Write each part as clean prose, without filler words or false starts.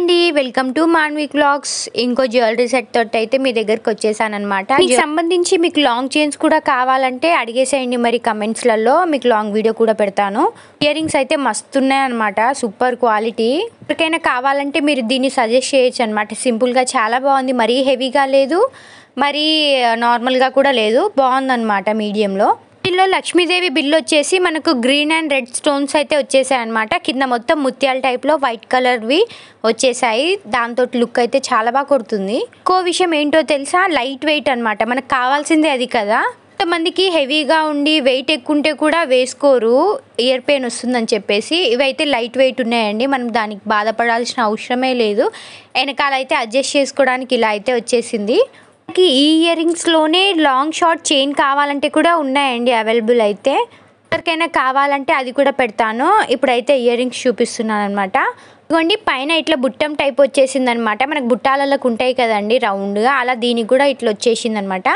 అండి, welcome to Manvi vlogs. ఇంకో jewellery set తోటి అయితే మీ దగ్గరికి వచ్చేసానమాట. మీకు సంబంధించి మీకు లాంగ్ చైన్స్ కూడా కావాలంటే అడిగేసేయండి మరి కమెంట్స్లలో, మీకు లాంగ్ వీడియో కూడా పెడతాను. ఇయర్ రింగ్స్ అయితే మస్తు ఉన్నాయన్నమాట, సూపర్ క్వాలిటీ. ఎవరికైనా కావాలంటే మీరు దీన్ని సజెస్ట్ చేయొచ్చు అనమాట. సింపుల్గా చాలా బాగుంది, మరీ హెవీగా లేదు, మరీ నార్మల్గా కూడా లేదు, బాగుందన్నమాట మీడియంలో. దీనిలో లక్ష్మీదేవి బిల్ వచ్చేసి మనకు గ్రీన్ అండ్ రెడ్ స్టోన్స్ అయితే వచ్చేసాయి అనమాట. కింద మొత్తం ముత్యాల టైప్లో వైట్ కలర్వి వచ్చేసాయి. దాంతో లుక్ అయితే చాలా బాగా కొడుతుంది. ఇంకో విషయం ఏంటో తెలుసా, లైట్ వెయిట్ అనమాట. మనకు కావాల్సిందే అది కదా. కొంతమందికి హెవీగా ఉండి వెయిట్ ఎక్కువ ఉంటే కూడా వేసుకోరు, ఇయర్ పెయిన్ వస్తుందని చెప్పేసి. ఇవైతే లైట్ వెయిట్ ఉన్నాయండి, మనం దానికి బాధపడాల్సిన అవసరమే లేదు. వెనకాల అయితే అడ్జస్ట్ చేసుకోవడానికి ఇలా అయితే వచ్చేసింది. ఈ ఇయర్ రింగ్స్లోనే లాంగ్ షార్ట్ చైన్ కావాలంటే కూడా ఉన్నాయండి అవైలబుల్. అయితే ఎవరికైనా కావాలంటే అది కూడా పెడతాను. ఇప్పుడైతే ఇయర్ రింగ్స్ చూపిస్తున్నాను అనమాట. ఇదిగోండి, పైన ఇట్లా బుట్టం టైప్ వచ్చేసింది అనమాట. మనకు బుట్టాలకు ఉంటాయి కదండి రౌండ్గా, అలా దీనికి కూడా ఇట్లా వచ్చేసింది అనమాట.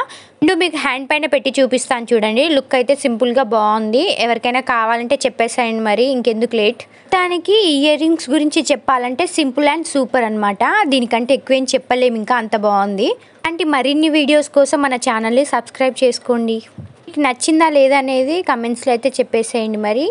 మీకు హ్యాండ్ పైన పెట్టి చూపిస్తాను చూడండి. లుక్ అయితే సింపుల్గా బాగుంది. ఎవరికైనా కావాలంటే చెప్పేసాయండి మరి, ఇంకెందుకు లేట్. దానికి ఇయర్ రింగ్స్ గురించి చెప్పాలంటే సింపుల్ అండ్ సూపర్ అనమాట. దీనికంటే ఎక్కువేం చెప్పలేము, ఇంకా అంత బాగుంది. అంటే మరిన్ని వీడియోస్ కోసం మన ఛానల్ని సబ్స్క్రైబ్ చేసుకోండి. మీకు నచ్చిందా లేదా అనేది కమెంట్స్లో అయితే చెప్పేసేయండి మరి.